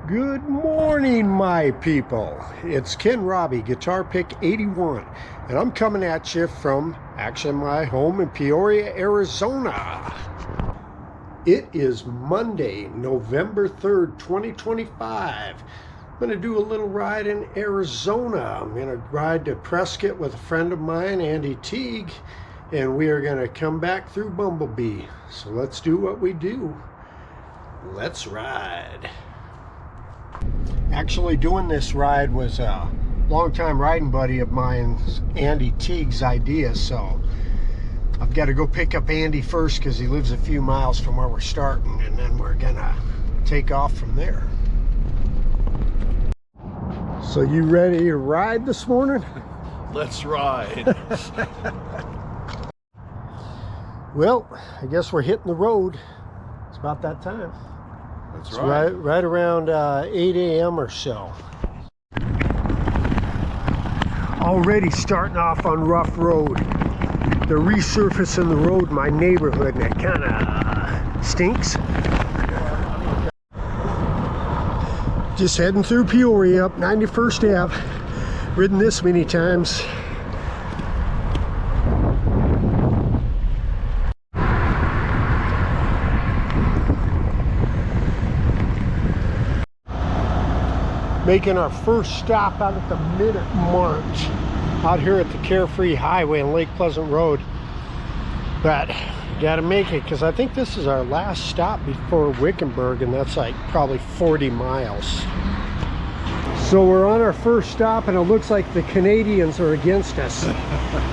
Good morning, my people. It's Ken Robbie, Guitar Pick 81, and I'm coming at you from actually my home in Peoria, Arizona. It is Monday, November 3rd, 2025. I'm going to do a little ride in Arizona. I'm going to ride to Prescott with a friend of mine, Andy Teague, and we are going to come back through Bumblebee. So let's do what we do. Let's ride. Actually, doing this ride was a longtime riding buddy of mine, Andy Teague's idea, so I've got to go pick up Andy first because he lives a few miles from where we're starting, and then we're gonna take off from there. So you ready to ride this morning? Let's ride. Well, I guess we're hitting the road. It's about that time. That's It's right. right around 8 a.m. or so. Already starting off on rough road. They're resurfacing the road in my neighborhood, and it kind of stinks. Just heading through Peoria up 91st Ave. Ridden this many times. Making our first stop out at the Minute March out here at the Carefree Highway and Lake Pleasant Road. But gotta make it because I think this is our last stop before Wickenburg, and that's like probably 40 miles. So we're on our first stop, and it looks like the Canadians are against us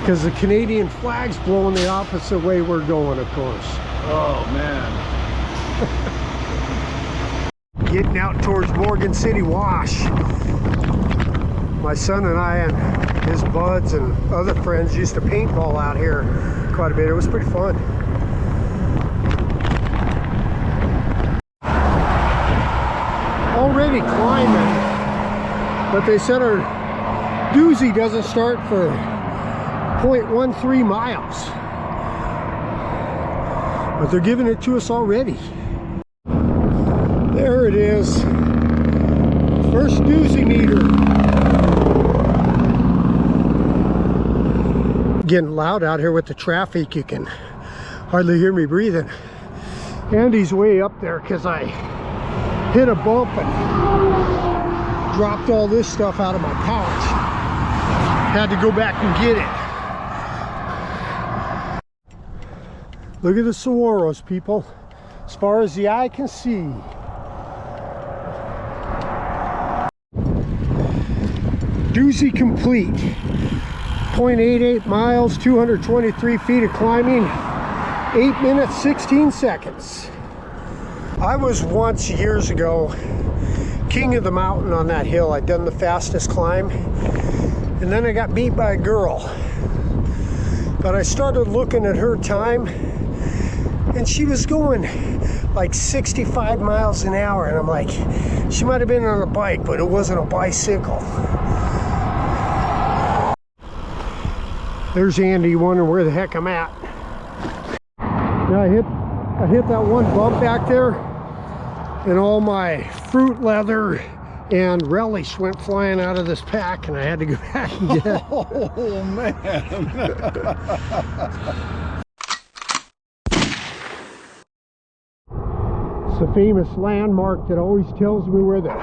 because the Canadian flag's blowing the opposite way we're going, of course. Oh man. Getting out towards Morgan City Wash. My son and I and his buds and other friends used to paintball out here quite a bit. It was pretty fun. Already climbing, but they said our doozy doesn't start for 0.13 miles. But they're giving it to us already. There it is. First doozy meter. Getting loud out here with the traffic. You can hardly hear me breathing. Andy's way up there because I hit a bump and dropped all this stuff out of my pouch. Had to go back and get it. Look at the saguaros, people. As far as the eye can see. Doozy complete. 0.88 miles, 223 feet of climbing, 8 minutes, 16 seconds. I was once years ago king of the mountain on that hill. I'd done the fastest climb, and then I got beat by a girl. But I started looking at her time, and she was going like 65 miles an hour, and I'm like, she might have been on a bike, but it wasn't a bicycle. There's Andy wondering where the heck I'm at. Now I hit that one bump back there, and all my fruit leather and relish went flying out of this pack, and I had to go back and get it. Oh man. It's a famous landmark that always tells me where the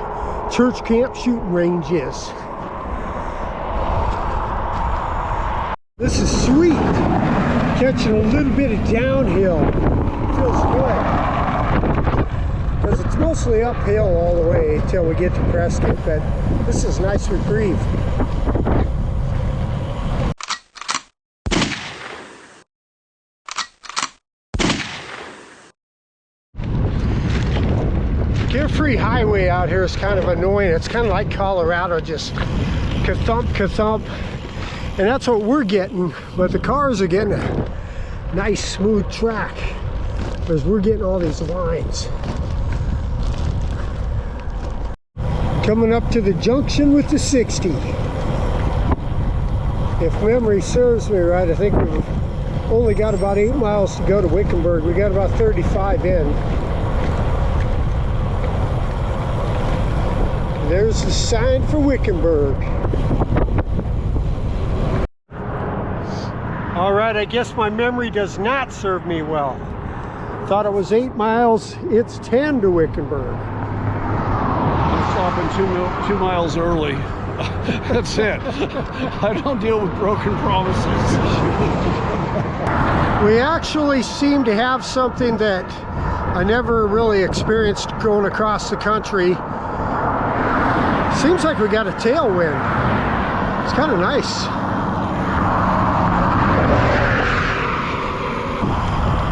church camp shooting range is. This is sweet. Catching a little bit of downhill. Feels good. Because it's mostly uphill all the way until we get to Prescott, but this is nice reprieve. Carefree Highway out here is kind of annoying. It's kind of like Colorado, just ka-thump, ka-thump. And that's what we're getting, but the cars are getting a nice smooth track, whereas we're getting all these lines. Coming up to the junction with the 60. If memory serves me right, I think we've only got about 8 miles to go to Wickenburg. We got about 35 in. There's the sign for Wickenburg. All right, I guess my memory does not serve me well. Thought it was 8 miles, it's 10 to Wickenburg. I'm stopping 2 miles early. That's it. I don't deal with broken promises. We actually seem to have something that I never really experienced going across the country. Seems like we got a tailwind. It's kind of nice.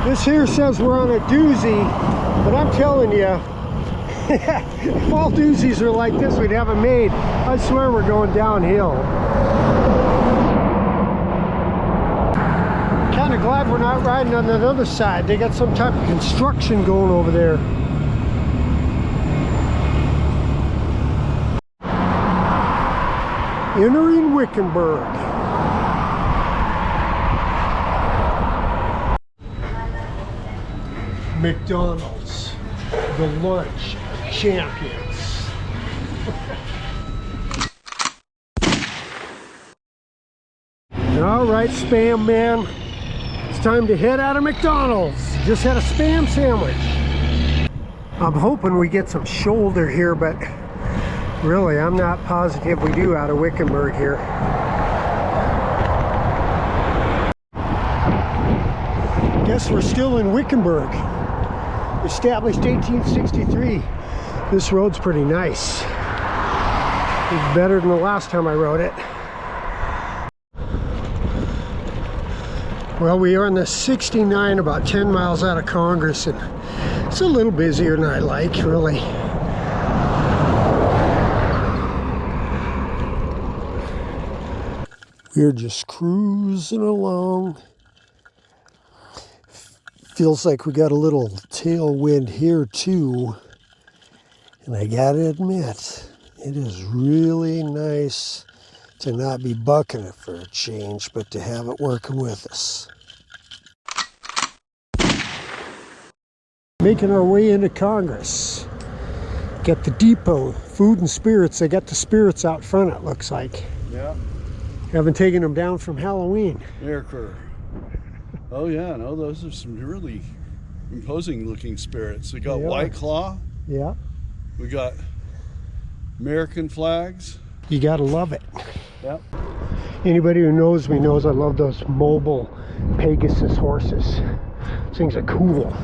This here says we're on a doozy, but I'm telling you, if all doozies are like this, we'd have them made. I swear we're going downhill. Kind of glad we're not riding on that other side. They got some type of construction going over there. Entering Wickenburg. McDonald's, the lunch champions. All right, Spam Man, it's time to head out of McDonald's. Just had a Spam sandwich. I'm hoping we get some shoulder here, but really, I'm not positive we do out of Wickenburg here. Guess we're still in Wickenburg. Established 1863. This road's pretty nice. It's better than the last time I rode it. Well, we are on the 69, about 10 miles out of Congress, and it's a little busier than I like, really. We're just cruising along. Feels like we got a little tailwind here too. And I gotta admit, it is really nice to not be bucking it for a change, but to have it working with us. Making our way into Congress. Got the depot, food and spirits. They got the spirits out front, it looks like. Yeah. Haven't taken them down from Halloween. Aircrew. Oh yeah, no, those are some really imposing looking spirits. We got White Claw. Yeah. We got American flags. You gotta love it. Yep. Anybody who knows me knows I love those mobile Pegasus horses. Those things are cool.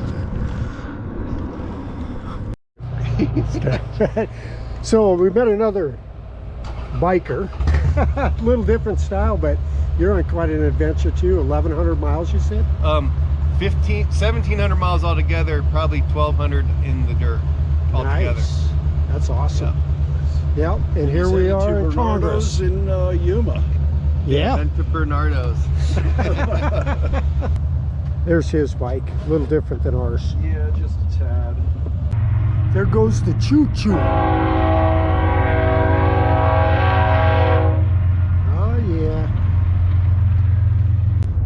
So we met another biker. A little different style, but you're on quite an adventure too. 1,100 miles, you said? 1,700 miles altogether, probably 1,200 in the dirt altogether. Nice. That's awesome. Yeah. Yep. And here we are in Congress. In Yuma. Yeah. And to Bernardo's. There's his bike. A little different than ours. Yeah, just a tad. There goes the choo-choo.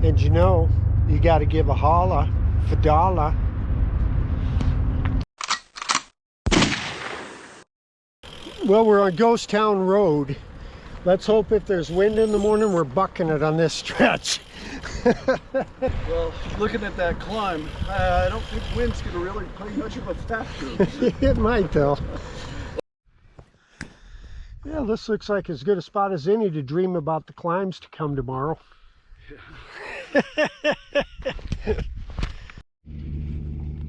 And you know, you got to give a holla, Fadala. Well, we're on Ghost Town Road. Let's hope if there's wind in the morning, we're bucking it on this stretch. Well, looking at that climb, I don't think wind's going to really play much of a factor. It might though. Yeah, this looks like as good a spot as any to dream about the climbs to come tomorrow.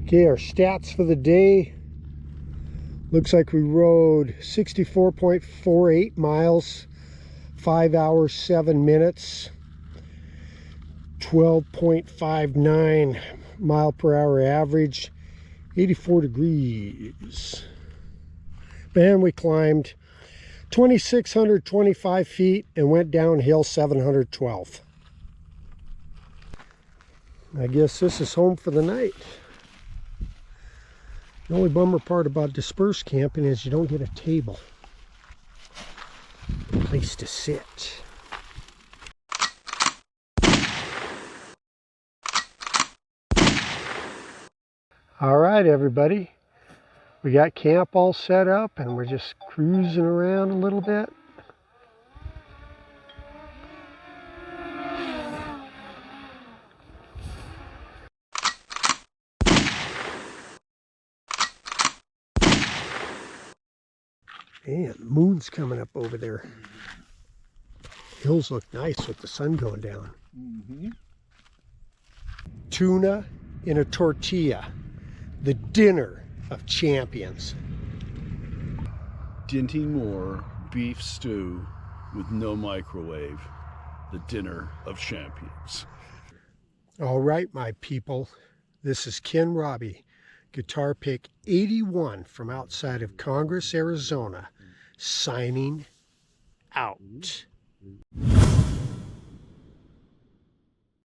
Okay, our stats for the day. Looks like we rode 64.48 miles, 5 hours, 7 minutes, 12.59 mile per hour average, 84 degrees. And we climbed 2,625 feet and went downhill 712. I guess this is home for the night. The only bummer part about dispersed camping is you don't get a table. A place to sit. All right, everybody. We got camp all set up and we're just cruising around a little bit. Man, the moon's coming up over there. Hills look nice with the sun going down. Tuna in a tortilla, the dinner of champions. Dinty Moore beef stew with no microwave, the dinner of champions. All right, my people, this is Ken Robbie, guitar pick 81 from outside of Congress, Arizona, signing out.